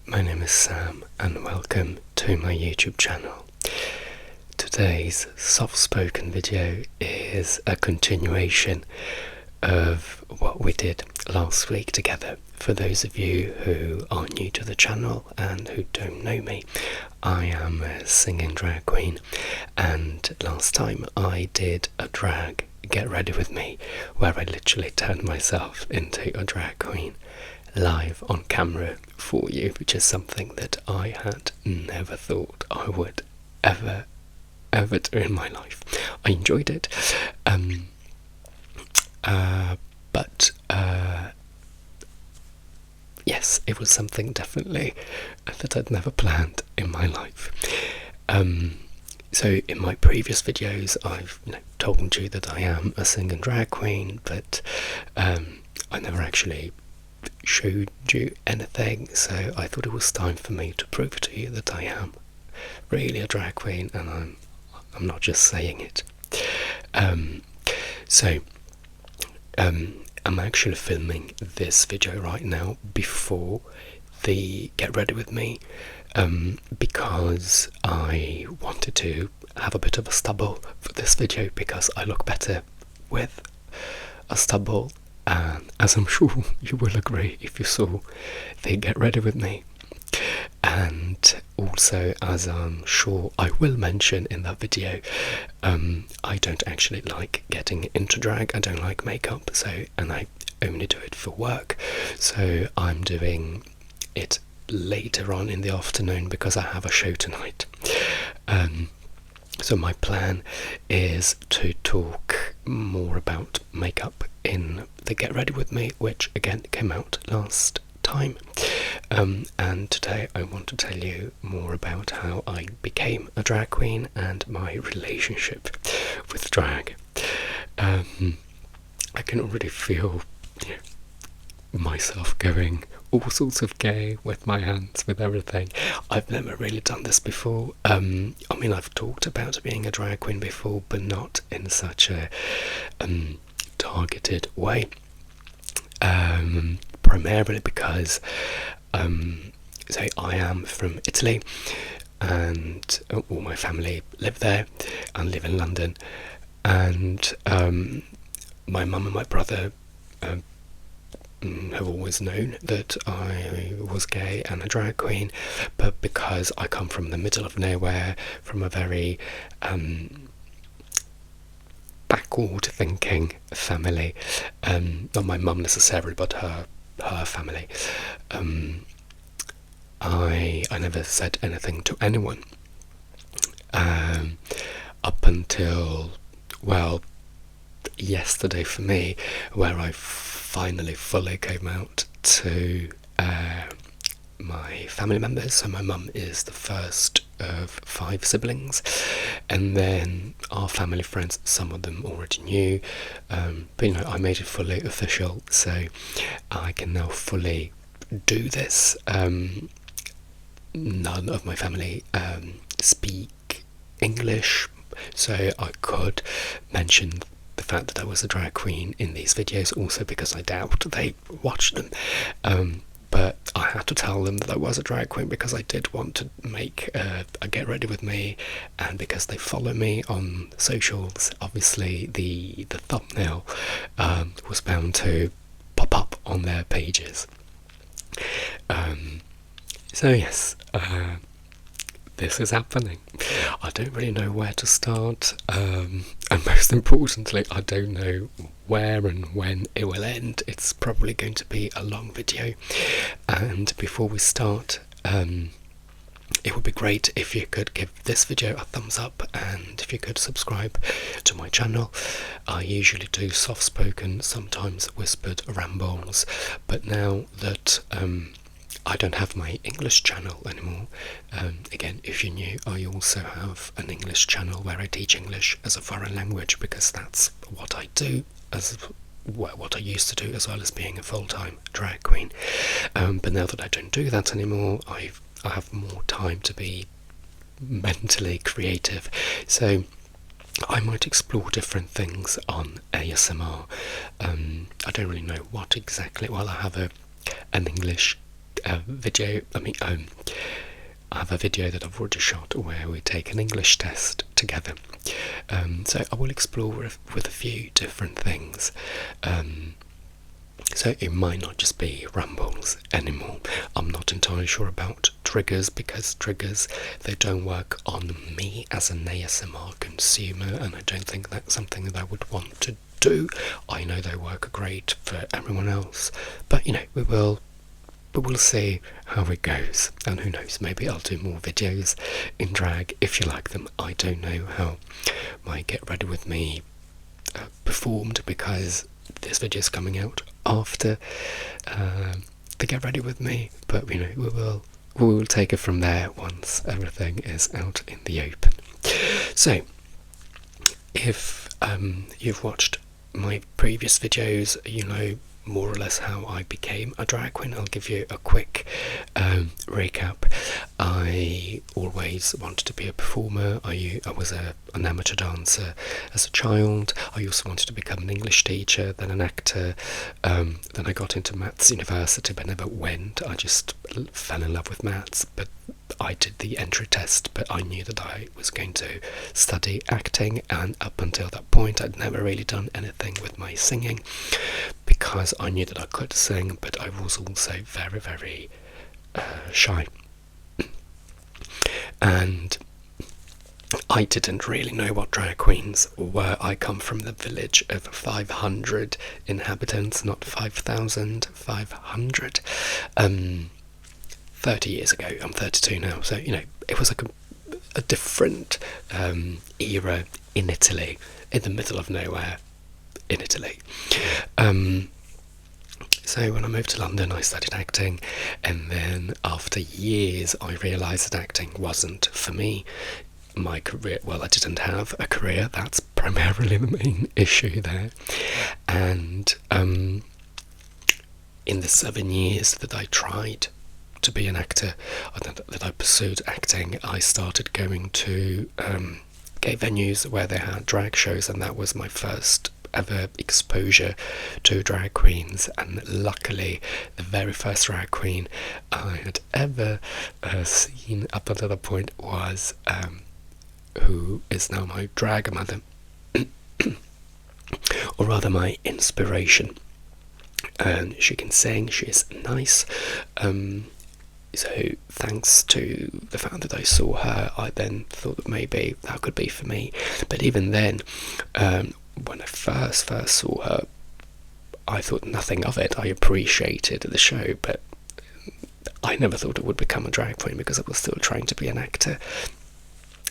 my name is Sam and welcome to my YouTube channel. Today's soft-spoken video is a continuation of what we did last week together. For those of you who are new to the channel and who don't know me, I am a singing drag queen, and last time I did a drag Get Ready With Me where I literally turned myself into a drag queen live on camera for you, which is something that I had never thought I would ever do in my life. I enjoyed it, but yes, it was something definitely that I'd never planned in my life. So in my previous videos I've told you that I am a singing drag queen, but I never actually showed you anything, so I thought it was time for me to prove to you that I am really a drag queen and I'm not just saying it. I'm actually filming this video right now before the Get Ready With Me, because I wanted to have a bit of a stubble for this video because I look better with a stubble, and as I'm sure you will agree if you saw the Get Ready With Me. And also, as I'm sure I will mention in that video, I don't actually like getting into drag. I don't like makeup, and I only do it for work, so I'm doing it later on in the afternoon because I have a show tonight. So my plan is to talk more about makeup in the Get Ready With Me, which again came out last time. And today I want to tell you more about how I became a drag queen and my relationship with drag. I can already feel myself going all sorts of gay with my hands, with everything. I've never really done this before. I mean, I've talked about being a drag queen before, but not in such a targeted way. Primarily because I am from Italy, and all my family live there and live in London, and my mum and my brother have always known that I was gay and a drag queen, but because I come from the middle of nowhere, from a very backward thinking family, not my mum necessarily, but her family, I never said anything to anyone up until, well, yesterday for me, where I finally fully came out to my family members. So my mum is the first of 5 siblings, and then our family friends, some of them already knew, but I made it fully official, so I can now fully do this. None of my family speak English, so I could mention the fact that I was a drag queen in these videos, also because I doubt they watch them. But I had to tell them that I was a drag queen because I did want to make a Get Ready With Me, and because they follow me on socials, obviously the thumbnail was bound to pop up on their pages. So yes, this is happening. I don't really know where to start, and most importantly, I don't know where and when it will end. It's probably going to be a long video, and before we start, it would be great if you could give this video a thumbs up, and if you could subscribe to my channel. I usually do soft-spoken, sometimes whispered rambles, but now that I don't have my English channel anymore. Again, if you're new, I also have an English channel where I teach English as a foreign language, because that's what I do, what I used to do, as well as being a full-time drag queen. But now that I don't do that anymore, I have more time to be mentally creative, so I might explore different things on ASMR. I don't really know what exactly. Well, I have an English a video. I have a video that I've already shot where we take an English test together. So I will explore with a few different things. So it might not just be rambles anymore. I'm not entirely sure about triggers, because triggers, they don't work on me as an ASMR consumer, and I don't think that's something that I would want to do. I know they work great for everyone else, but we will see how it goes, and who knows, maybe I'll do more videos in drag if you like them. I don't know how my Get Ready With Me performed, because this video is coming out after the Get Ready With Me, but we will take it from there once everything is out in the open. So if you've watched my previous videos, you know more or less how I became a drag queen. I'll give you a quick recap. I always wanted to be a performer. I was an amateur dancer as a child. I also wanted to become an English teacher, then an actor. Then I got into maths university, but never went. I just fell in love with maths, but I did the entry test, but I knew that I was going to study acting, and up until that point I'd never really done anything with my singing, because I knew that I could sing, but I was also very, very shy. And I didn't really know what drag queens were. I come from the village of 500 inhabitants, not 5,000, 500. 30 years ago. I'm 32 now, so it was like a different era in Italy, in the middle of nowhere in Italy. So when I moved to London, I studied acting, and then after years I realised that acting wasn't for me. My career, well, I didn't have a career, that's primarily the main issue there. And in the 7 years that I tried to be an actor, that I pursued acting, I started going to gay venues where they had drag shows, and that was my first ever exposure to drag queens. And luckily, the very first drag queen I had ever seen up until that point was who is now my drag mother, or rather my inspiration. And she can sing, she's nice. So thanks to the fact that I saw her, I then thought that maybe that could be for me. But even then, when I first saw her, I thought nothing of it. I appreciated the show, but I never thought it would become a drag queen, because I was still trying to be an actor.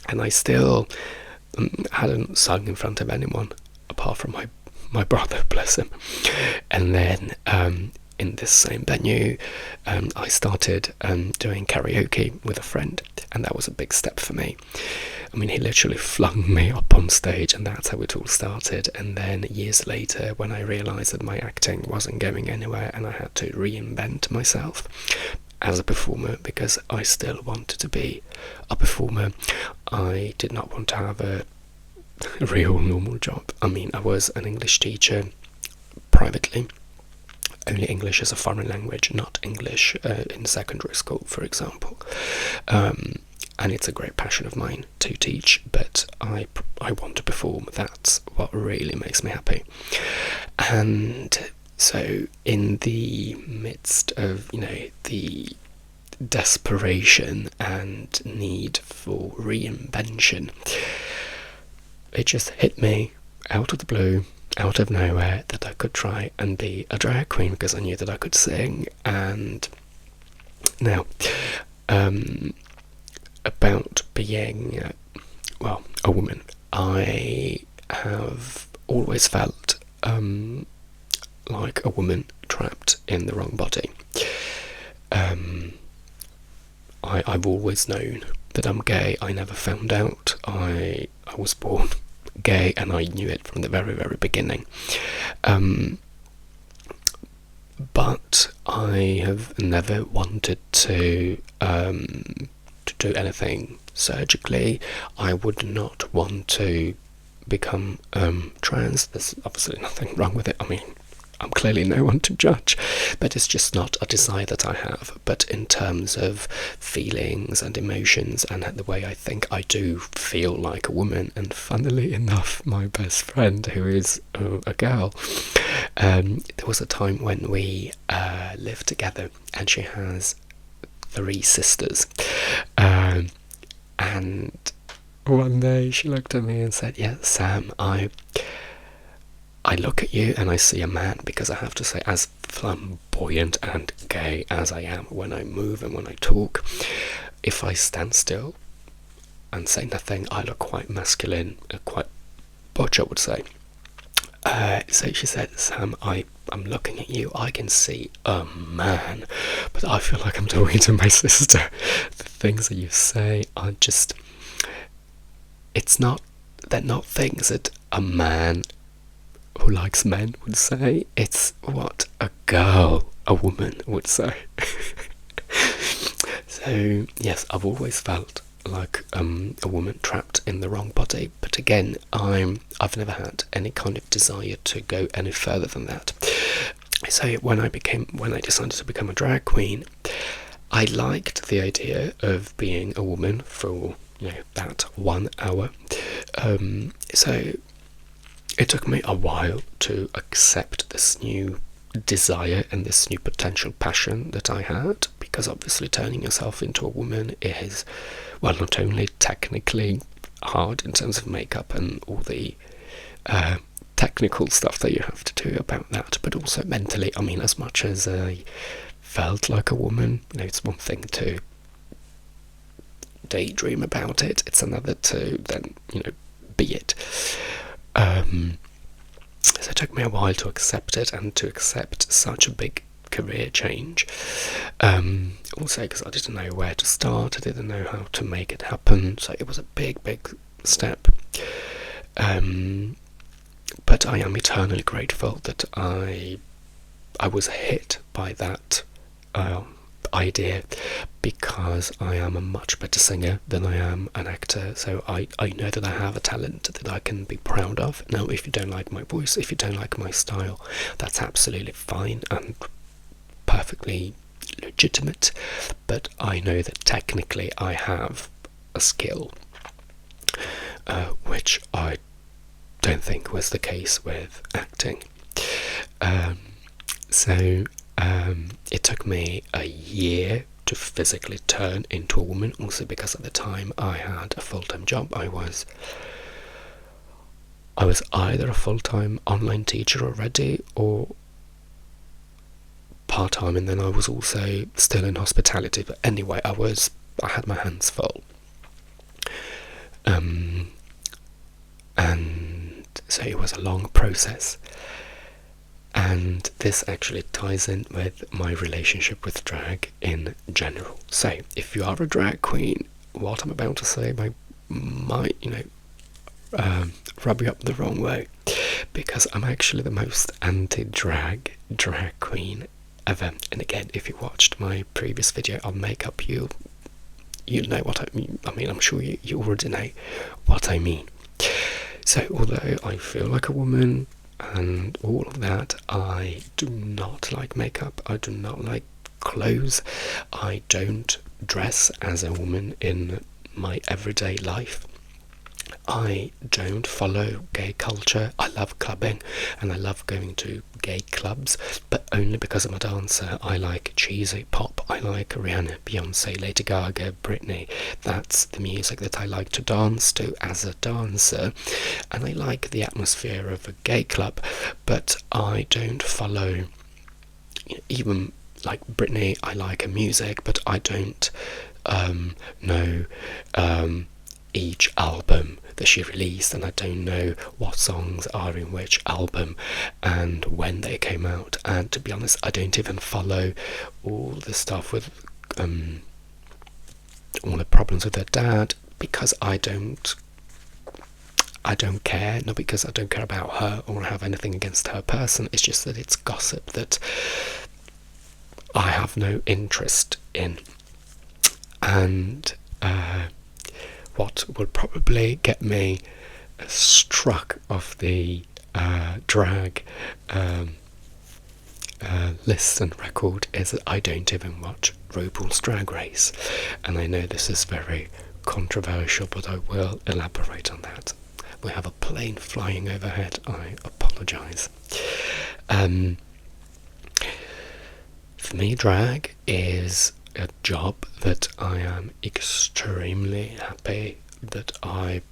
And I still hadn't sung in front of anyone, apart from my brother, bless him. And then in this same venue, I started doing karaoke with a friend, and that was a big step for me. I mean, he literally flung me up on stage, and that's how it all started. And then years later, when I realised that my acting wasn't going anywhere and I had to reinvent myself as a performer, because I still wanted to be a performer, I did not want to have a real normal job. I mean, I was an English teacher privately, only English as a foreign language, not English in secondary school, for example. And it's a great passion of mine to teach, but I want to perform. That's what really makes me happy. And so in the midst of, the desperation and need for reinvention, it just hit me out of the blue, out of nowhere, that I could try and be a drag queen, because I knew that I could sing. And now, about being, a woman, I have always felt like a woman trapped in the wrong body. I've always known that I'm gay. I never found out. I was born gay, and I knew it from the very, very beginning. But I have never wanted to do anything surgically. I would not want to become trans. There's obviously nothing wrong with it. I mean, I'm clearly no one to judge, but it's just not a desire that I have. But in terms of feelings and emotions and the way I think, I do feel like a woman. And funnily enough, my best friend, who is a girl, there was a time when we lived together, and she has 3 sisters. And one day she looked at me and said, "Yeah, Sam, I look at you and I see a man," because I have to say, as flamboyant and gay as I am when I move and when I talk, if I stand still and say nothing, I look quite masculine, quite butch, I would say. So she said, "Sam, I'm looking at you, I can see a man," but I feel like I'm talking to my sister. The things that you say are just, they're not things that a man who likes men would say. It's what a woman would say. So yes, I've always felt like a woman trapped in the wrong body, but again, I've never had any kind of desire to go any further than that. So when I decided to become a drag queen, I liked the idea of being a woman for that 1 hour. So it took me a while to accept this new desire and this new potential passion that I had, because obviously turning yourself into a woman is, well, not only technically hard in terms of makeup and all the technical stuff that you have to do about that, but also mentally. I mean, as much as I felt like a woman, it's one thing to daydream about it, it's another to then be it. So it took me a while to accept it, and to accept such a big career change. Also because I didn't know where to start, I didn't know how to make it happen, so it was a big step. But I am eternally grateful that I was hit by that idea, because I am a much better singer than I am an actor. So I know that I have a talent that I can be proud of. Now, if you don't like my voice, if you don't like my style, that's absolutely fine and perfectly legitimate, but I know that technically I have a skill, which I don't think was the case with acting. So it took me a year to physically turn into a woman, also because at the time I had a full-time job. I was either a full-time online teacher already or part-time, and then I was also still in hospitality. But anyway, I had my hands full. And so it was a long process. And this actually ties in with my relationship with drag in general. So, if you are a drag queen, what I'm about to say might rub you up the wrong way, because I'm actually the most anti-drag queen ever. And again, if you watched my previous video on makeup, you know what I mean. I mean, I'm sure you already know what I mean. So, although I feel like a woman and all of that, I do not like makeup, I do not like clothes, I don't dress as a woman in my everyday life, I don't follow gay culture. I love clubbing and I love going to gay clubs, but only because I'm a dancer. I like cheesy pop, I like Rihanna, Beyonce, Lady Gaga, Britney. That's the music that I like to dance to as a dancer, and I like the atmosphere of a gay club, but I don't follow, even like Britney, I like her music, but I don't know each album that she released, and I don't know what songs are in which album and when they came out. And to be honest, I don't even follow all the stuff with all the problems with her dad, because I don't care. Not because I don't care about her or have anything against her person, it's just that it's gossip that I have no interest in. And what would probably get me struck off the drag list and record is that I don't even watch RuPaul's Drag Race, and I know this is very controversial, but I will elaborate on that. We have a plane flying overhead. I apologise. For me, drag is a job that I am extremely happy that I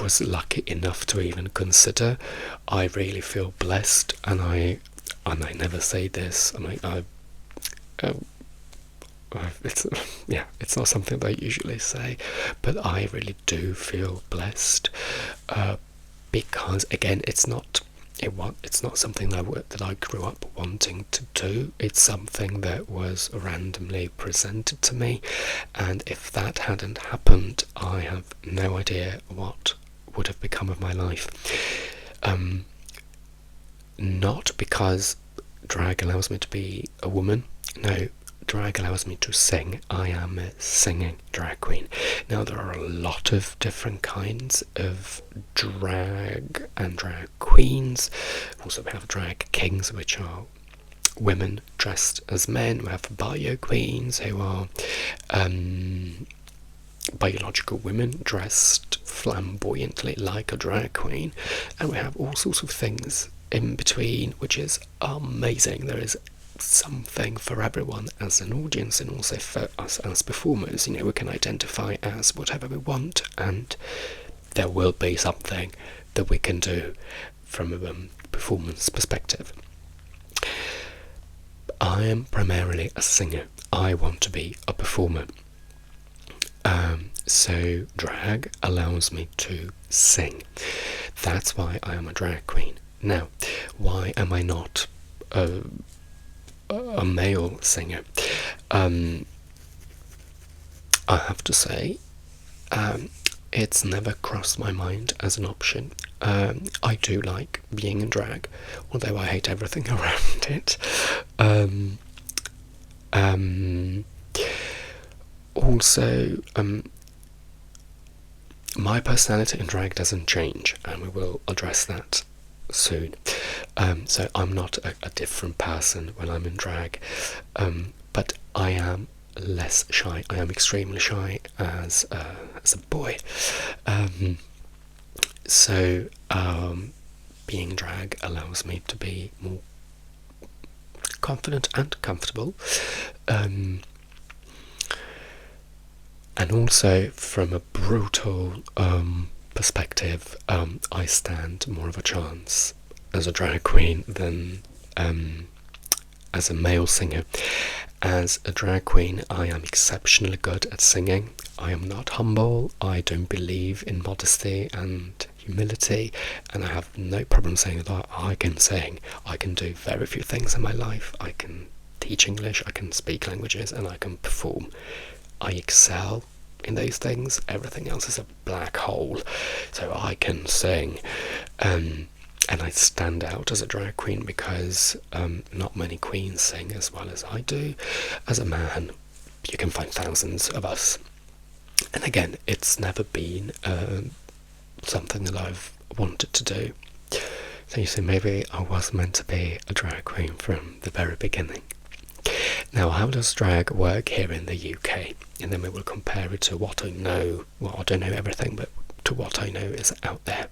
was lucky enough to even consider. I really feel blessed, and I never say this. It's not something that I usually say, but I really do feel blessed, because again, it's not something that I grew up wanting to do. It's something that was randomly presented to me, and if that hadn't happened, I have no idea what would have become of my life. Not because drag allows me to be a woman. No, drag allows me to sing. I am a singing drag queen. Now, there are a lot of different kinds of drag and drag queens. Also, we have drag kings, which are women dressed as men. We have bio queens, who are biological women dressed flamboyantly like a drag queen. And we have all sorts of things in between, which is amazing. There is something for everyone as an audience, and also for us as performers. We can identify as whatever we want, and there will be something that we can do from a performance perspective. I am primarily a singer. I want to be a performer. So drag allows me to sing. That's why I am a drag queen. Now, why am I not a male singer? I have to say, it's never crossed my mind as an option. I do like being in drag, although I hate everything around it. Also, my personality in drag doesn't change, and we will address that soon. So I'm not a different person when I'm in drag, but I am less shy. I am extremely shy as a boy. So being drag allows me to be more confident and comfortable. And also, from a brutal perspective, I stand more of a chance as a drag queen than as a male singer. As a drag queen, I am exceptionally good at singing. I am not humble. I don't believe in modesty and humility, and I have no problem saying that I can sing. I can do very few things in my life. I can teach English, I can speak languages, and I can perform. I excel in those things. Everything else is a black hole. So I can sing, and I stand out as a drag queen because not many queens sing as well as I do. As a man, you can find thousands of us. And again, it's never been something that I've wanted to do. So you see, maybe I was meant to be a drag queen from the very beginning. Now, how does drag work here in the UK? And then we will compare it to what I know. Well, I don't know everything, but to what I know is out there.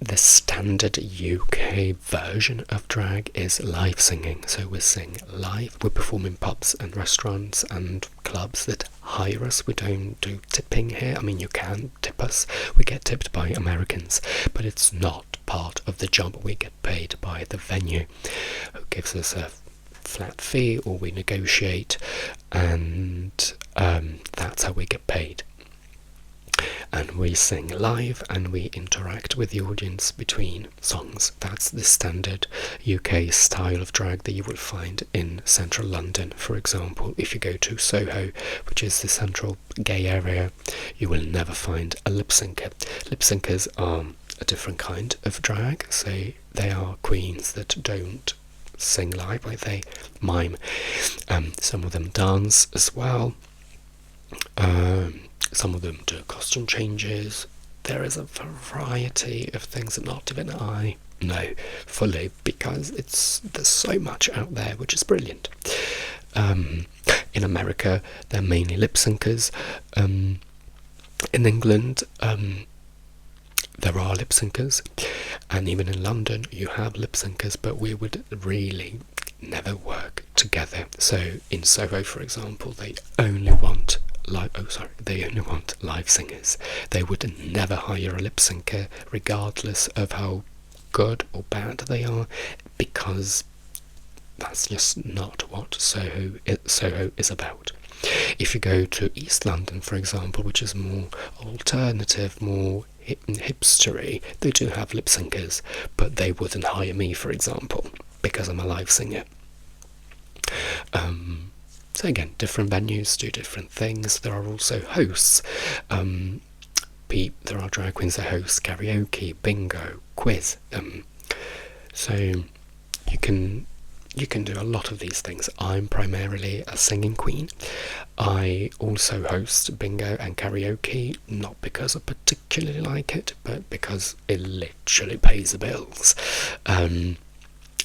The standard UK version of drag is live singing. So we sing live. We perform in pubs and restaurants and clubs that hire us. We don't do tipping here. I mean, you can tip us. We get tipped by Americans, but it's not part of the job. We get paid by the venue, who gives us a flat fee, or we negotiate, and that's how we get paid. And we sing live, and we interact with the audience between songs. That's the standard UK style of drag that you will find in central London. For example, if you go to Soho, which is the central gay area, you will never find a lip syncer. Lip syncers are a different kind of drag, so they are queens that don't sing live, like they mime. Some of them dance as well. Some of them do costume changes. There is a variety of things that not even I know fully, because there's so much out there which is brilliant. In America, they're mainly lip syncers. In England, there are lip syncers, and even in London you have lip syncers, but we would really never work together. So in Soho, for example, they only want live singers. They would never hire a lip syncer, regardless of how good or bad they are, because that's just not what Soho is about. If you go to East London, for example, which is more alternative, more hipstery, they do have lip syncers, but they wouldn't hire me, for example, because I'm a live singer. So again, different venues do different things. There are also hosts. There are drag queens that host karaoke, bingo, quiz. So you can do a lot of these things. I'm primarily a singing queen. I also host bingo and karaoke, not because I particularly like it, but because it literally pays the bills.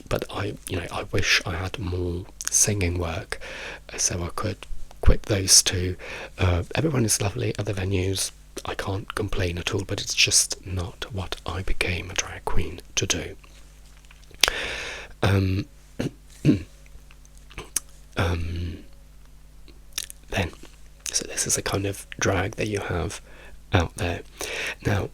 But I wish I had more singing work, so I could quit those two. Everyone is lovely at the venues. I can't complain at all, but it's just not what I became a drag queen to do. Then, so this is a kind of drag that you have out there. Now,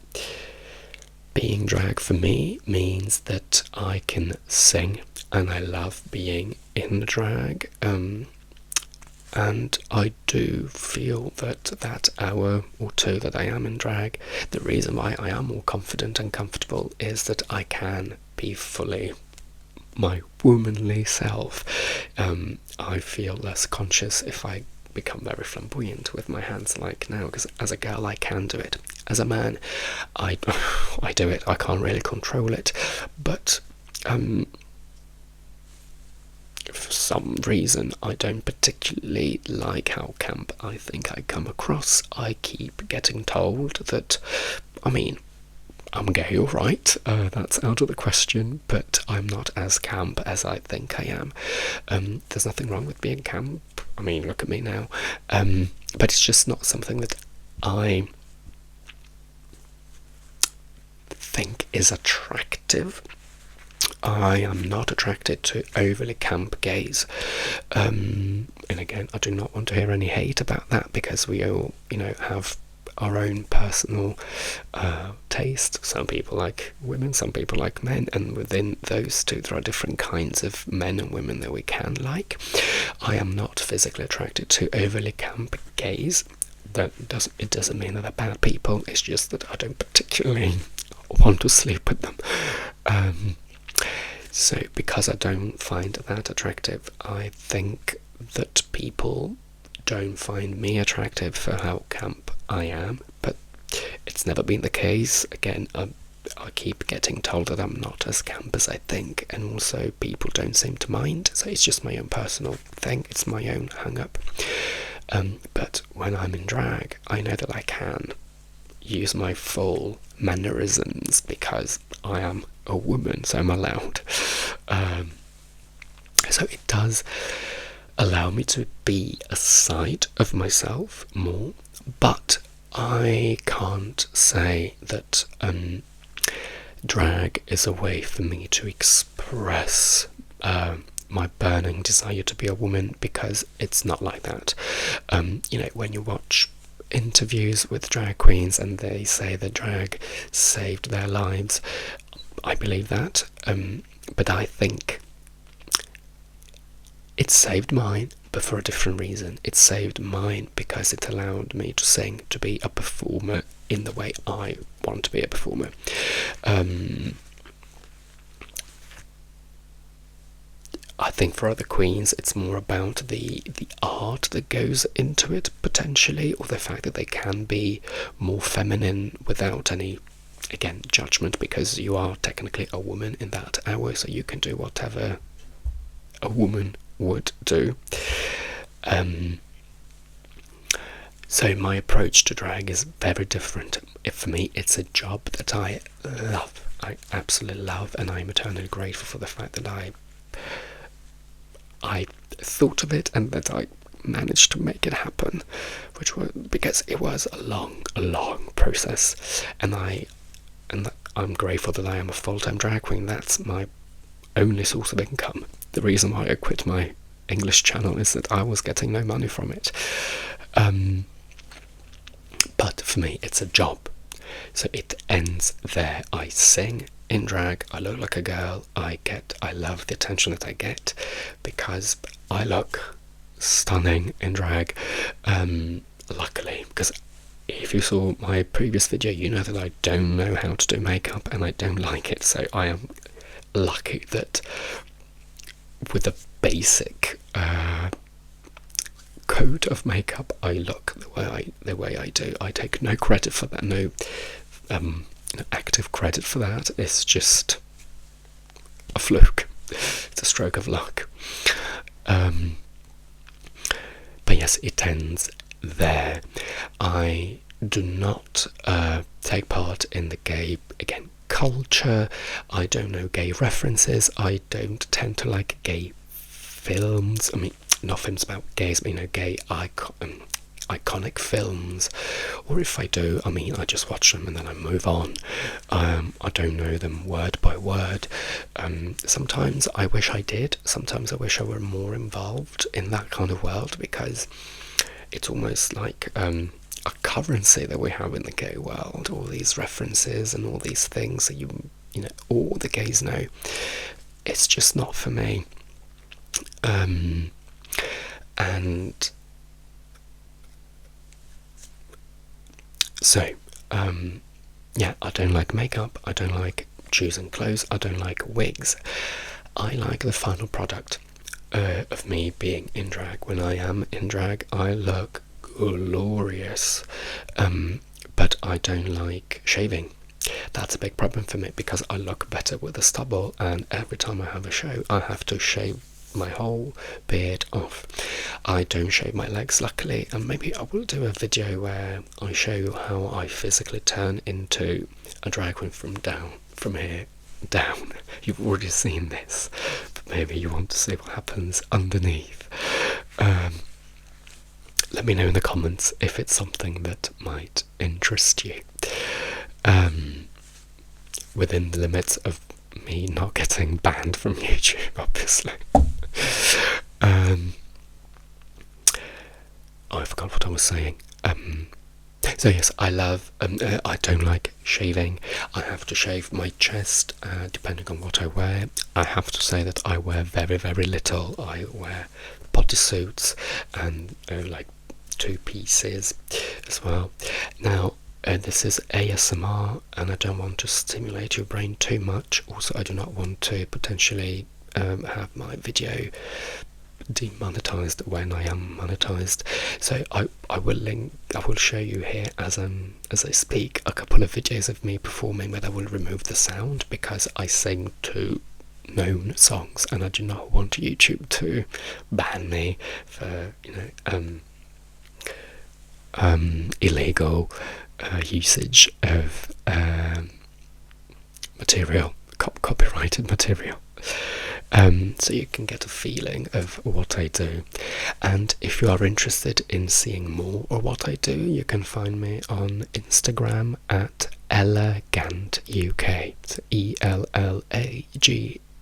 being drag for me means that I can sing, and I love being in the drag, and I do feel that hour or two that I am in drag, the reason why I am more confident and comfortable is that I can be fully my womanly self. I feel less conscious if I become very flamboyant with my hands like now, because as a girl I can do it. As a man, I do it. I can't really control it, but for some reason I don't particularly like how camp I think I come across. I keep getting told that, I'm gay, alright, that's out of the question, but I'm not as camp as I think I am. There's nothing wrong with being camp. Look at me now. But it's just not something that I think is attractive. I am not attracted to overly camp gays. And again, I do not want to hear any hate about that, because we all, have our own personal taste. Some people like women, some people like men, and within those two there are different kinds of men and women that we can like. I am not physically attracted to overly camp gays. It doesn't mean that they're bad people, it's just that I don't particularly want to sleep with them. So because I don't find that attractive, I think that people don't find me attractive for how camp I am, but it's never been the case. Again, I keep getting told that I'm not as camp as I think, and also people don't seem to mind, so it's just my own personal thing, it's my own hang-up. But when I'm in drag, I know that I can use my full mannerisms because I am a woman, so I'm allowed. So it does allow me to be a side of myself more, but I can't say that drag is a way for me to express my burning desire to be a woman, because it's not like that. When you watch interviews with drag queens and they say that drag saved their lives, I believe that, but I think it saved mine, but for a different reason. It saved mine because it allowed me to sing, to be a performer in the way I want to be a performer. I think for other queens it's more about the art that goes into it, potentially, or the fact that they can be more feminine without any, again, judgment, because you are technically a woman in that hour, so you can do whatever a woman would do. So my approach to drag is very different. For me, it's a job that I love. I absolutely love, and I'm eternally grateful for the fact that I thought of it and that I managed to make it happen, which was because it was a long process, and I'm grateful that I am a full-time drag queen. That's my only source of income. The reason why I quit my English channel is that I was getting no money from it. But for me, it's a job. So it ends there. I sing in drag, I look like a girl, I love the attention that I get because I look stunning in drag. Luckily, because if you saw my previous video, you know that I don't know how to do makeup and I don't like it, so I am lucky that with a basic coat of makeup I look the way I do. I take no credit for that, no active credit for that. It's just a fluke. It's a stroke of luck. But yes, it ends there. I do not take part in the gay, again, culture. I don't know gay references. I don't tend to like gay films. I mean, not films about gays, but gay iconic films. Or if I do, I mean, I just watch them and then I move on. I don't know them word by word. Sometimes I wish I did. Sometimes I wish I were more involved in that kind of world, because it's almost like a currency that we have in the gay world. All these references and all these things that you know all the gays know. It's just not for me. And so, yeah, I don't like makeup, I don't like choosing clothes, I don't like wigs. I like the final product of me being in drag. When I am in drag, I look glorious, but I don't like shaving. That's a big problem for me, because I look better with a stubble, and every time I have a show I have to shave my whole beard off. I don't shave my legs, luckily, and maybe I will do a video where I show you how I physically turn into a drag queen from here down. You've already seen this, but maybe you want to see what happens underneath. Let me know in the comments if it's something that might interest you, within the limits of me not getting banned from YouTube, obviously. I forgot what I was saying. So yes, I love, I don't like shaving. I have to shave my chest, depending on what I wear. I have to say that I wear very, very little. I wear bodysuits and like 2 pieces as well. Now, this is ASMR, and I don't want to stimulate your brain too much. Also, I do not want to potentially have my video demonetized when I am monetized. So I will show you here as I speak a couple of videos of me performing where I will remove the sound, because I sing to known songs and I do not want YouTube to ban me for illegal usage of material, copyrighted material. So you can get a feeling of what I do, and if you are interested in seeing more of what I do, you can find me on Instagram at EllagantUK. So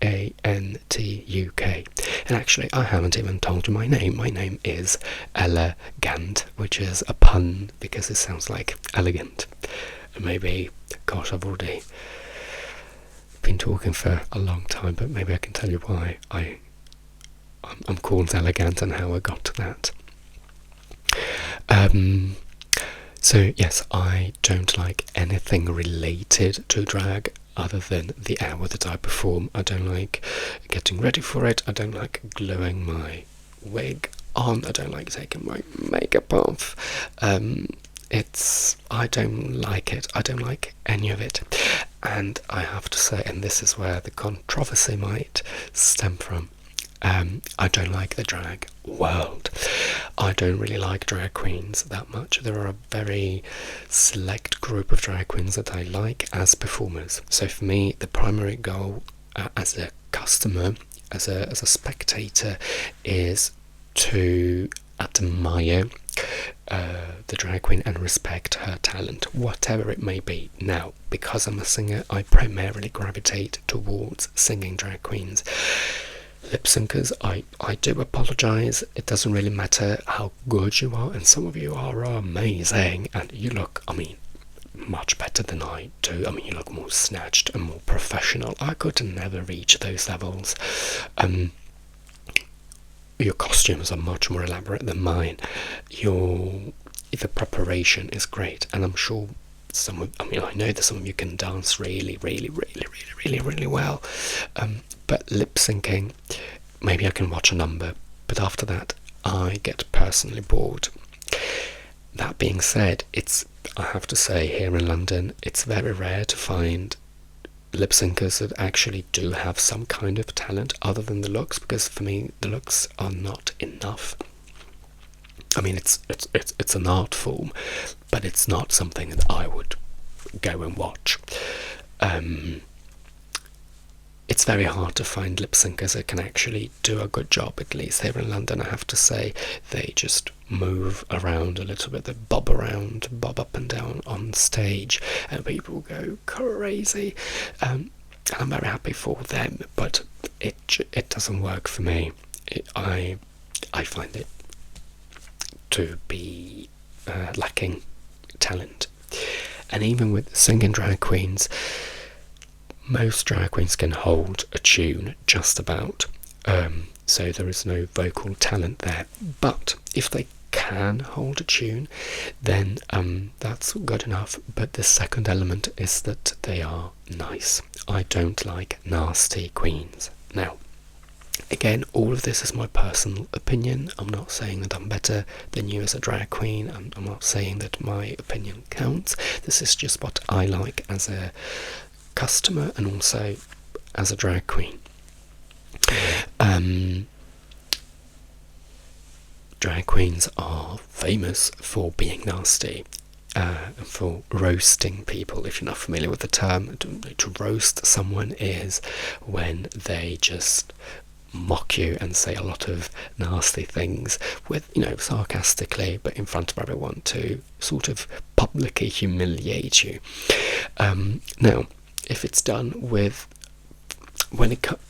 ELLAGANTUK. And actually, I haven't even told you my name. My name is Elegant, which is a pun because it sounds like elegant. And maybe, gosh, I've already been talking for a long time, but maybe I can tell you why I'm called Elegant and how I got to that. So yes, I don't like anything related to drag other than the hour that I perform. I don't like getting ready for it. I don't like gluing my wig on. I don't like taking my makeup off. I don't like it. I don't like any of it. And I have to say, and this is where the controversy might stem from, I don't like the drag world. I don't really like drag queens that much. There are a very select group of drag queens that I like as performers. So for me, the primary goal as a customer, as a spectator, is to admire the drag queen and respect her talent, whatever it may be. Now, because I'm a singer, I primarily gravitate towards singing drag queens. Lip syncers, I do apologise. It doesn't really matter how good you are, and some of you are amazing, and you look, much better than I do. You look more snatched and more professional. I could never reach those levels. Your costumes are much more elaborate than mine. The preparation is great, and I'm sure I know that some of you can dance really, really, really, really, really, really well. But lip syncing, maybe I can watch a number, but after that, I get personally bored. That being said, I have to say, here in London, it's very rare to find lip syncers that actually do have some kind of talent other than the looks, because for me the looks are not enough. It's an art form, but it's not something that I would go and watch. It's very hard to find lip syncers that can actually do a good job, at least here in London. I have to say, they just move around a little bit, they bob up and down on stage, and people go crazy. And I'm very happy for them, but it doesn't work for me. I find it to be lacking talent. And even with singing drag queens, most drag queens can hold a tune just about, so there is no vocal talent there. But if they can hold a tune, then that's good enough. But the second element is that they are nice. I don't like nasty queens. Now, again, all of this is my personal opinion. I'm not saying that I'm better than you as a drag queen. I'm not saying that my opinion counts. This is just what I like as a customer and also as a drag queen. Drag queens are famous for being nasty, for roasting people. If you're not familiar with the term, to roast someone is when they just mock you and say a lot of nasty things with, sarcastically, but in front of everyone, to sort of publicly humiliate you. Now, if it's done with,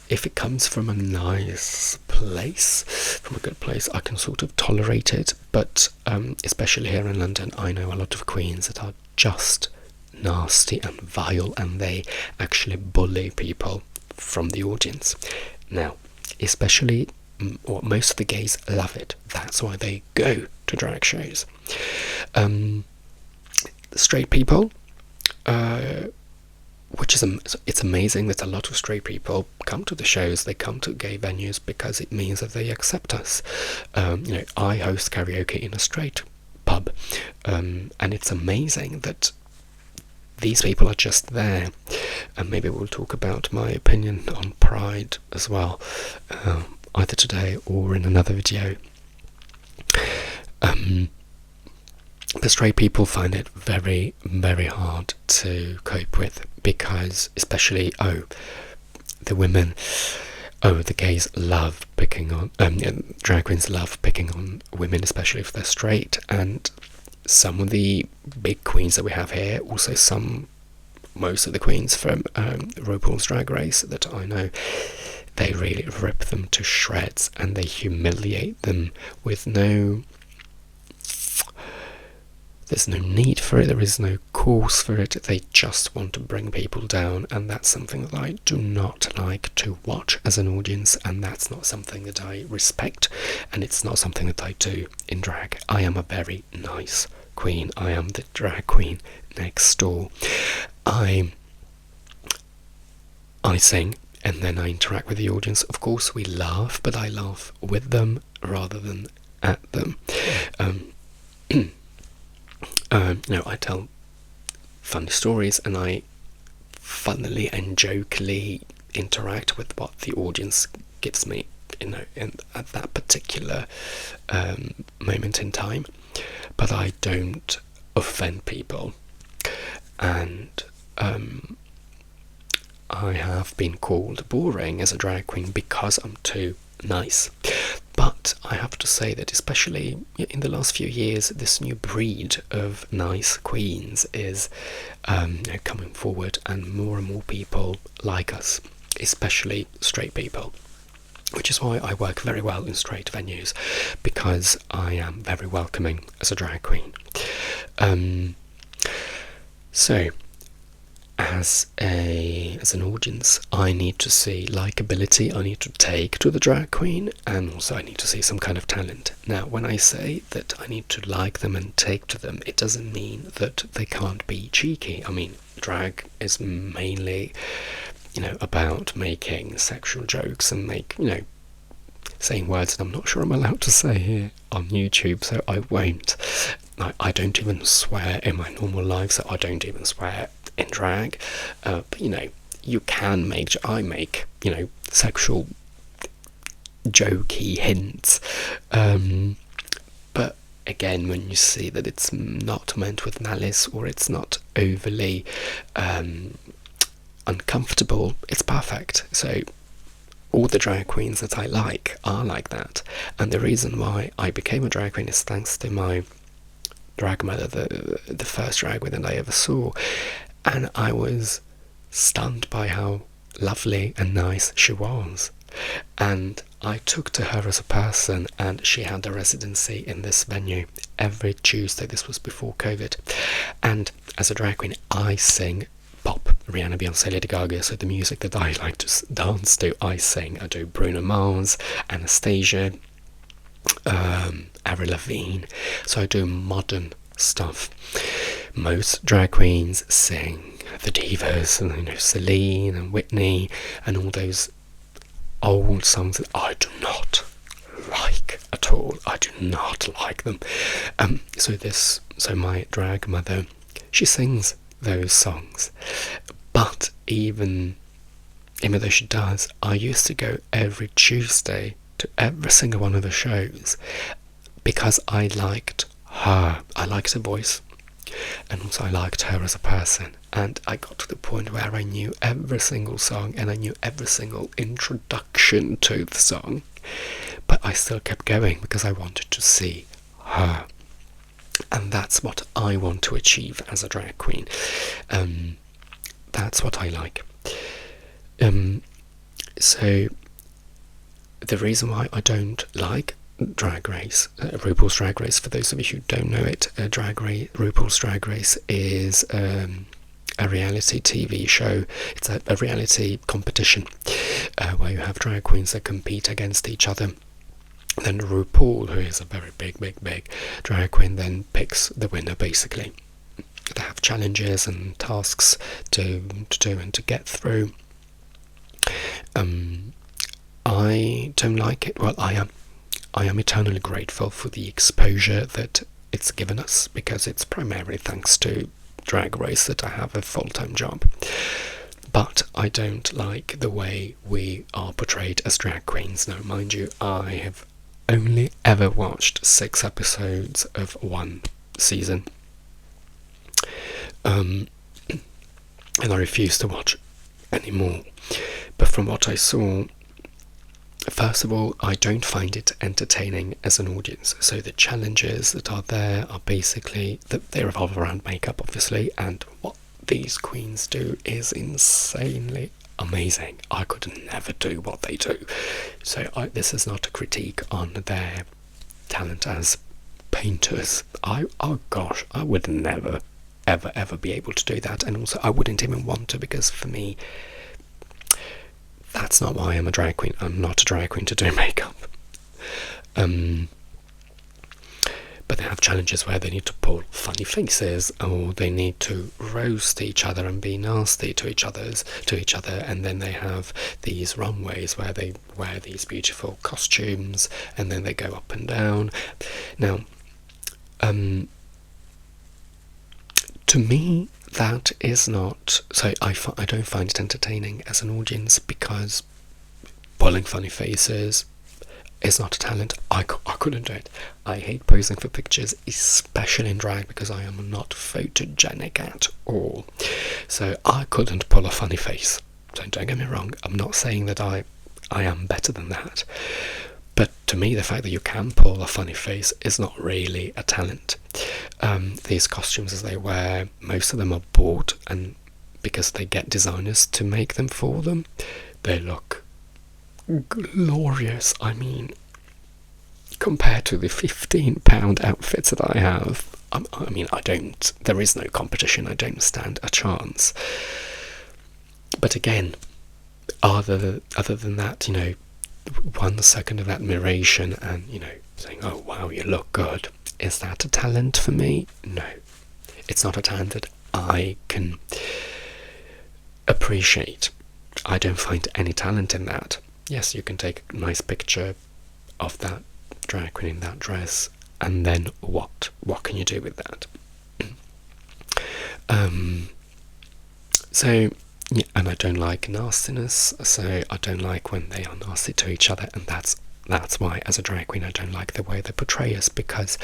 if it comes from a nice place, from a good place, I can sort of tolerate it. But especially here in London, I know a lot of queens that are just nasty and vile, and they actually bully people from the audience. Now, especially, most of the gays love it. That's why they go to drag shows. Straight people, it's amazing that a lot of straight people come to the shows. They come to gay venues because it means that they accept us. I host karaoke in a straight pub, and it's amazing that these people are just there. And maybe we'll talk about my opinion on pride as well, either today or in another video. The straight people find it very, very hard to cope with, because especially the gays love picking on, drag queens love picking on women, especially if they're straight. And some of the big queens that we have here, also most of the queens from RuPaul's Drag Race that I know, they really rip them to shreds and they humiliate them with there's no need for it, there is no cause for it. They just want to bring people down, and that's something that I do not like to watch as an audience, and that's not something that I respect, and it's not something that I do in drag. I am a very nice queen. I am the drag queen next door. I sing, and then I interact with the audience. Of course we laugh, but I laugh with them rather than at them. I tell funny stories, and I funnily and jokingly interact with what the audience gives me. at that particular moment in time, but I don't offend people. And I have been called boring as a drag queen because I'm too nice. But I have to say that especially in the last few years, this new breed of nice queens is coming forward, and more people like us, especially straight people. Which is why I work very well in straight venues, because I am very welcoming as a drag queen. So, as an audience, I need to see likability, I need to take to the drag queen, and also I need to see some kind of talent. Now, when I say that I need to like them and take to them, it doesn't mean that they can't be cheeky. I mean, drag is mainly, about making sexual jokes and saying words that I'm not sure I'm allowed to say here on YouTube, so I won't. I don't even swear in my normal life, so I don't even swear in drag. But you can I make sexual jokey hints. But again, when you see that it's not meant with malice, or it's not overly uncomfortable, it's perfect. So all the drag queens that I like are like that. And the reason why I became a drag queen is thanks to my drag mother, the first drag queen that I ever saw. And I was stunned by how lovely and nice she was. And I took to her as a person, and she had a residency in this venue every Tuesday. This was before COVID. And as a drag queen, I sing pop, Rihanna, Beyonce, Lady Gaga, so the music that I like to dance to, I sing. I do Bruno Mars, Anastasia, Avril Lavigne, so I do modern stuff. Most drag queens sing the divas, and Celine and Whitney and all those old songs that I do not like at all. I do not like them. So my drag mother, she sings those songs, but even though she does, I used to go every Tuesday to every single one of the shows because I liked her. I liked her voice, and also I liked her as a person. And I got to the point where I knew every single song, and I knew every single introduction to the song, but I still kept going because I wanted to see her. And that's what I want to achieve as a drag queen. That's what I like. So the reason why I don't like Drag Race, RuPaul's Drag Race, for those of you who don't know it, RuPaul's Drag Race is a reality TV show. It's a reality competition where you have drag queens that compete against each other. Then RuPaul, who is a very big drag queen, then picks the winner, basically. They have challenges and tasks to do and to get through. I don't like it. Well, I am eternally grateful for the exposure that it's given us, because it's primarily thanks to Drag Race that I have a full-time job. But I don't like the way we are portrayed as drag queens. Now, mind you, I have only ever watched 6 episodes of one season. And I refuse to watch any more. But from what I saw, first of all, I don't find it entertaining as an audience. So the challenges that are there are basically, they revolve around makeup, obviously, and what these queens do is insanely amazing. I could never do what they do. So this is not a critique on their talent as painters. Oh gosh, I would never, ever be able to do that. And also, I wouldn't even want to, because for me, that's not why I'm a drag queen. I'm not a drag queen to do makeup. But they have challenges where they need to pull funny faces, or they need to roast each other and be nasty to each other, and then they have these runways where they wear these beautiful costumes, and then they go up and down. Now, to me, that is not... So I don't find it entertaining as an audience, because pulling funny faces, is not a talent. I couldn't do it. I hate posing for pictures, especially in drag, because I am not photogenic at all. So I couldn't pull a funny face. So don't get me wrong, I'm not saying that I am better than that. But to me, the fact that you can pull a funny face is not really a talent. These costumes as they wear, most of them are bought, and because they get designers to make them for them, they look glorious. I mean, compared to the £15 outfits that I have, there is no competition. I don't stand a chance. But again, other than that, 1 second of admiration and, saying, oh wow, you look good, is that a talent for me? No, it's not a talent that I can appreciate. I don't find any talent in that. Yes, you can take a nice picture of that drag queen in that dress, and then what? What can you do with that? So, yeah, and I don't like nastiness, so I don't like when they are nasty to each other, and that's why, as a drag queen, I don't like the way they portray us, because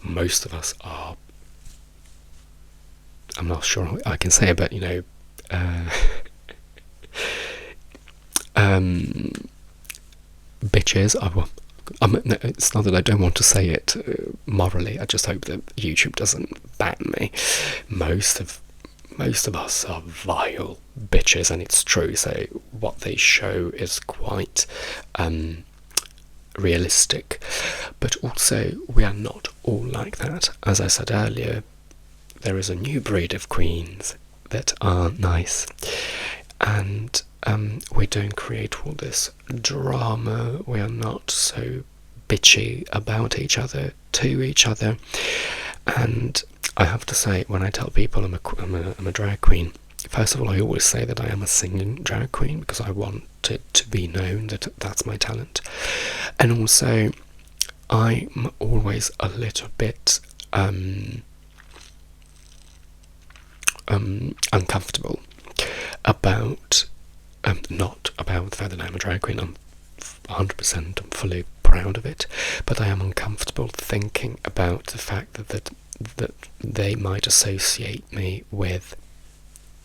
most of us are, I'm not sure I can say it, but, bitches. It's not that I don't want to say it morally. I just hope that YouTube doesn't ban me. Most of us are vile bitches, and it's true. So what they show is quite realistic, but also we are not all like that. As I said earlier, there is a new breed of queens that are nice, and we don't create all this drama. We are not so bitchy about each other, to each other. And I have to say, when I tell people I'm a drag queen, first of all, I always say that I am a singing drag queen, because I want it to be known that that's my talent. And also, I'm always a little bit uncomfortable about not about the fact that I'm a drag queen. I'm 100% fully proud of it, but I am uncomfortable thinking about the fact that they might associate me with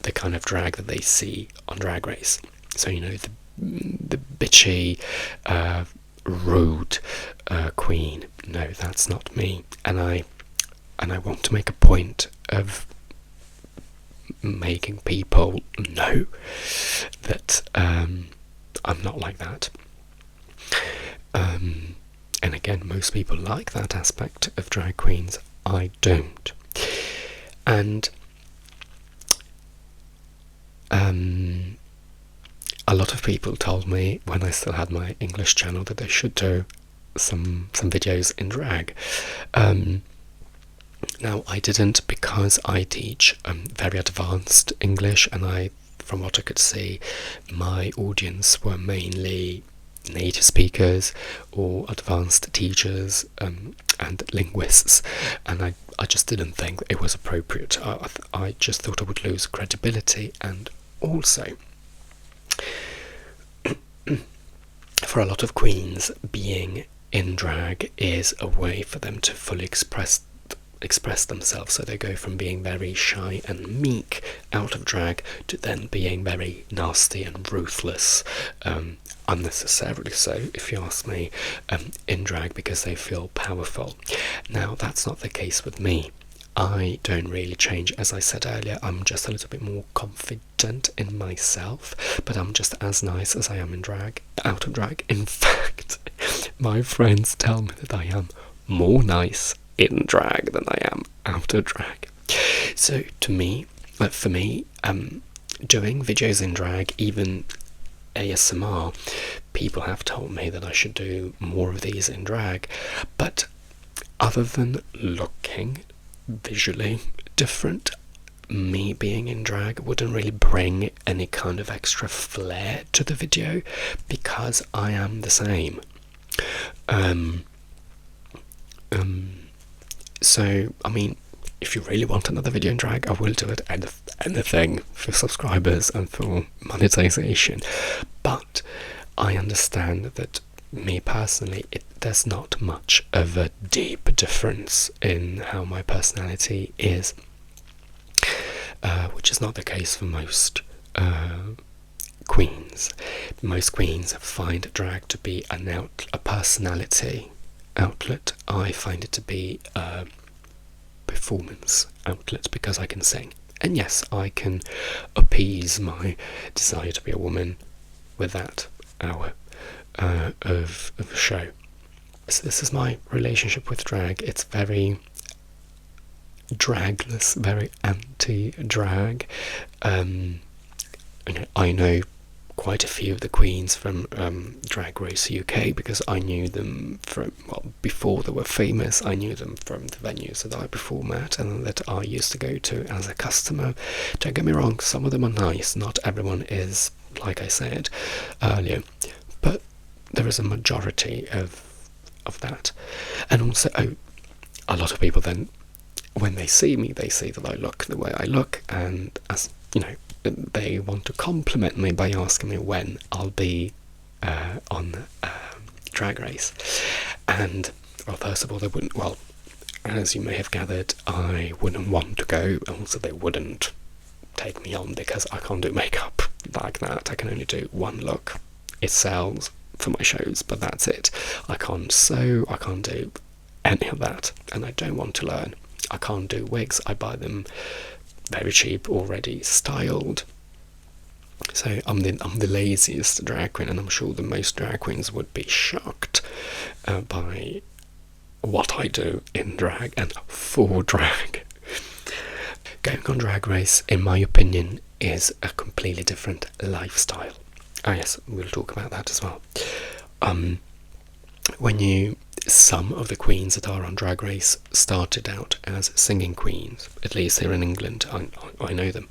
the kind of drag that they see on Drag Race. So, the bitchy, rude queen. No, that's not me. And I want to make a point of making people know that I'm not like that. And again, most people like that aspect of drag queens. I don't. And a lot of people told me when I still had my English channel that I should do some videos in drag. Now, I didn't, because I teach very advanced English, and from what I could see, my audience were mainly native speakers or advanced teachers and linguists, and I just didn't think it was appropriate. I just thought I would lose credibility, and also for a lot of queens, being in drag is a way for them to fully express themselves. So they go from being very shy and meek out of drag to then being very nasty and ruthless, unnecessarily so, if you ask me, in drag, because they feel powerful. Now, that's not the case with me. I don't really change. As I said earlier, I'm just a little bit more confident in myself, but I'm just as nice as I am in drag, out of drag. In fact, my friends tell me that I am more nice in drag than I am out of drag. So for me, doing videos in drag, even ASMR, people have told me that I should do more of these in drag, but other than looking visually different, me being in drag wouldn't really bring any kind of extra flair to the video, because I am the same. So, I mean, if you really want another video in drag, I will do it, anything for subscribers and for monetization. But I understand that me personally, there's not much of a deep difference in how my personality is, which is not the case for most queens. Most queens find drag to be a personality outlet. I find it to be a performance outlet because I can sing. And yes, I can appease my desire to be a woman with that hour of a show. So this is my relationship with drag. It's very dragless, very anti-drag. I know quite a few of the queens from Drag Race UK because I knew them before they were famous. I knew them from the venues that I perform at and that I used to go to as a customer. Don't get me wrong, some of them are nice. Not everyone is, like I said earlier, but there is a majority of that. And also, a lot of people then, when they see me, they see that I look the way I look, and as you know, they want to compliment me by asking me when I'll be on Drag Race. And well, first of all, they wouldn't. Well, as you may have gathered, I wouldn't want to go. Also, they wouldn't take me on because I can't do makeup like that. I can only do one look. It sells for my shows, but that's it. I can't sew. I can't do any of that, and I don't want to learn. I can't do wigs. I buy them very cheap, already styled. So I'm the laziest drag queen, and I'm sure that most drag queens would be shocked by what I do in drag and for drag. Going on Drag Race, in my opinion, is a completely different lifestyle. Oh yes, we'll talk about that as well. Some of the queens that are on Drag Race started out as singing queens, at least here in England. I know them.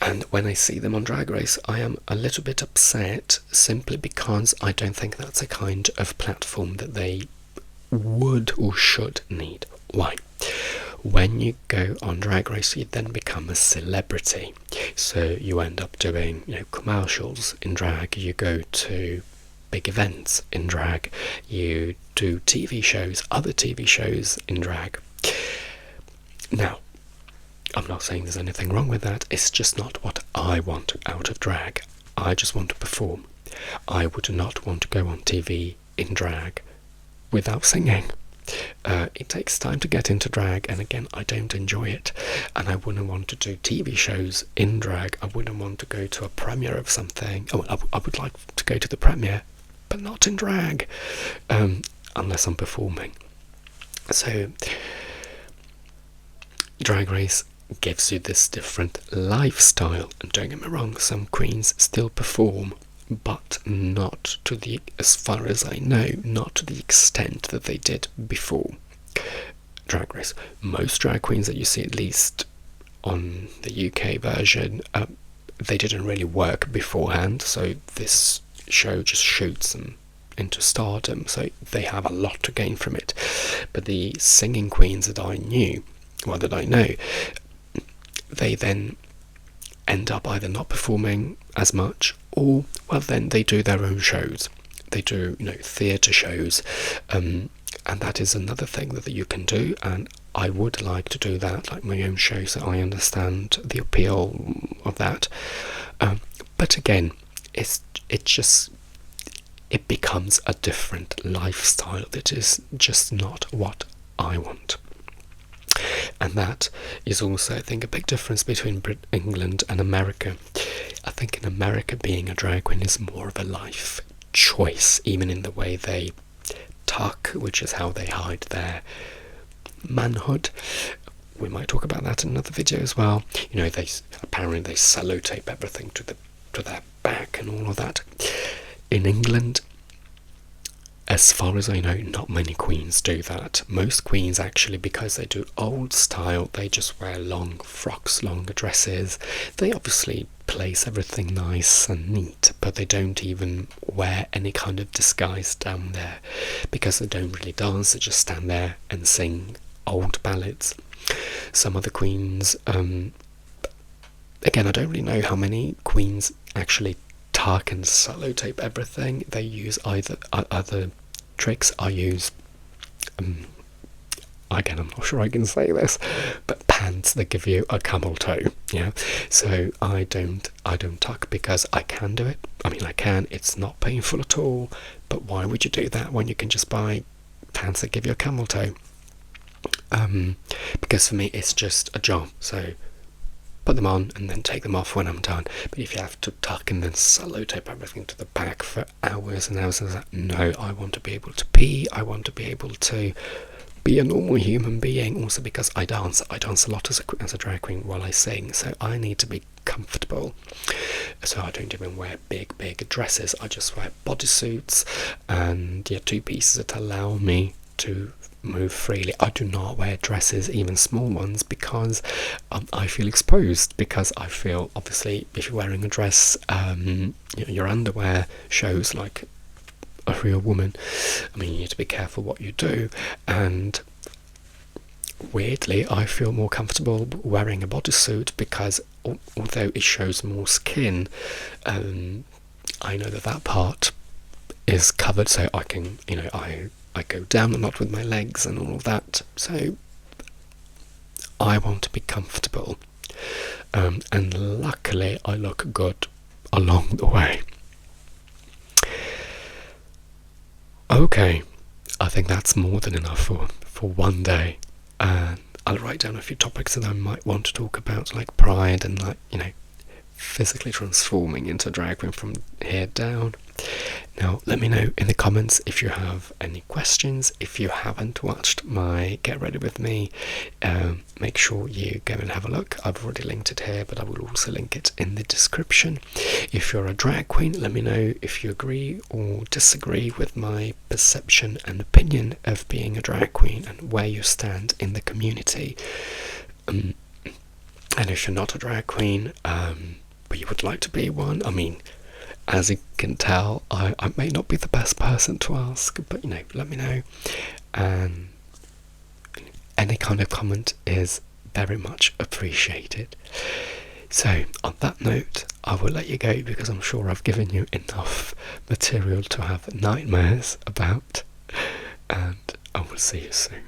And when I see them on Drag Race, I am a little bit upset, simply because I don't think that's a kind of platform that they would or should need. Why? When you go on Drag Race, you then become a celebrity. So you end up doing, commercials in drag. You go to big events in drag. You do TV shows, other TV shows in drag. Now, I'm not saying there's anything wrong with that. It's just not what I want out of drag. I just want to perform. I would not want to go on TV in drag without singing. It takes time to get into drag, and again, I don't enjoy it. And I wouldn't want to do TV shows in drag. I wouldn't want to go to a premiere of something. I would like to go to the premiere, but not in drag, unless I'm performing. So, Drag Race gives you this different lifestyle. And don't get me wrong, some queens still perform, but not to the, as far as I know, not to the extent that they did before Drag Race. Most drag queens that you see, at least on the UK version, they didn't really work beforehand, so this show just shoots them into stardom, so they have a lot to gain from it. But the singing queens that I know, they then end up either not performing as much, or then they do their own shows. They do theatre shows, and that is another thing that you can do, and I would like to do that, like my own show, so I understand the appeal of that. But again, it becomes a different lifestyle that is just not what I want. And that is also, I think, a big difference between England and America. I think in America, being a drag queen is more of a life choice, even in the way they tuck, which is how they hide their manhood. We might talk about that in another video as well. They sellotape everything to their back and all of that. In England, as far as I know, not many queens do that. Most queens, actually, because they do old style, they just wear long frocks, longer dresses. They obviously place everything nice and neat, but they don't even wear any kind of disguise down there, because they don't really dance. They just stand there and sing old ballads. Some of the queens, again, I don't really know how many queens actually tuck and sellotape everything. They use either other tricks. I use again, I'm not sure I can say this, but pants that give you a camel toe. Yeah, so I don't tuck because I can do it. I mean, I can. It's not painful at all. But why would you do that when you can just buy pants that give you a camel toe? Because for me, it's just a job. So put them on and then take them off when I'm done. But if you have to tuck and then sellotape everything to the back for hours and hours, no, I want to be able to pee. I want to be able to be a normal human being. Also because I dance a lot as a drag queen while I sing, so I need to be comfortable. So I don't even wear big dresses. I just wear bodysuits and two pieces that allow me to move freely. I do not wear dresses, even small ones, because I feel exposed. Because I feel, obviously, if you're wearing a dress, your underwear shows like a real woman. I mean, you need to be careful what you do, and weirdly I feel more comfortable wearing a bodysuit because although it shows more skin, I know that part is covered, so I can, I go down a lot with my legs and all of that, so I want to be comfortable, and luckily I look good along the way. Okay, I think that's more than enough for one day. And I'll write down a few topics that I might want to talk about, like pride and physically transforming into drag queen from here down. Now, let me know in the comments if you have any questions. If you haven't watched my Get Ready With Me, make sure you go and have a look. I've already linked it here, but I will also link it in the description. If you're a drag queen, let me know if you agree or disagree with my perception and opinion of being a drag queen and where you stand in the community. And if you're not a drag queen, but you would like to be one, I mean, as you can tell, I may not be the best person to ask, but let me know. And any kind of comment is very much appreciated. So on that note, I will let you go because I'm sure I've given you enough material to have nightmares about, and I will see you soon.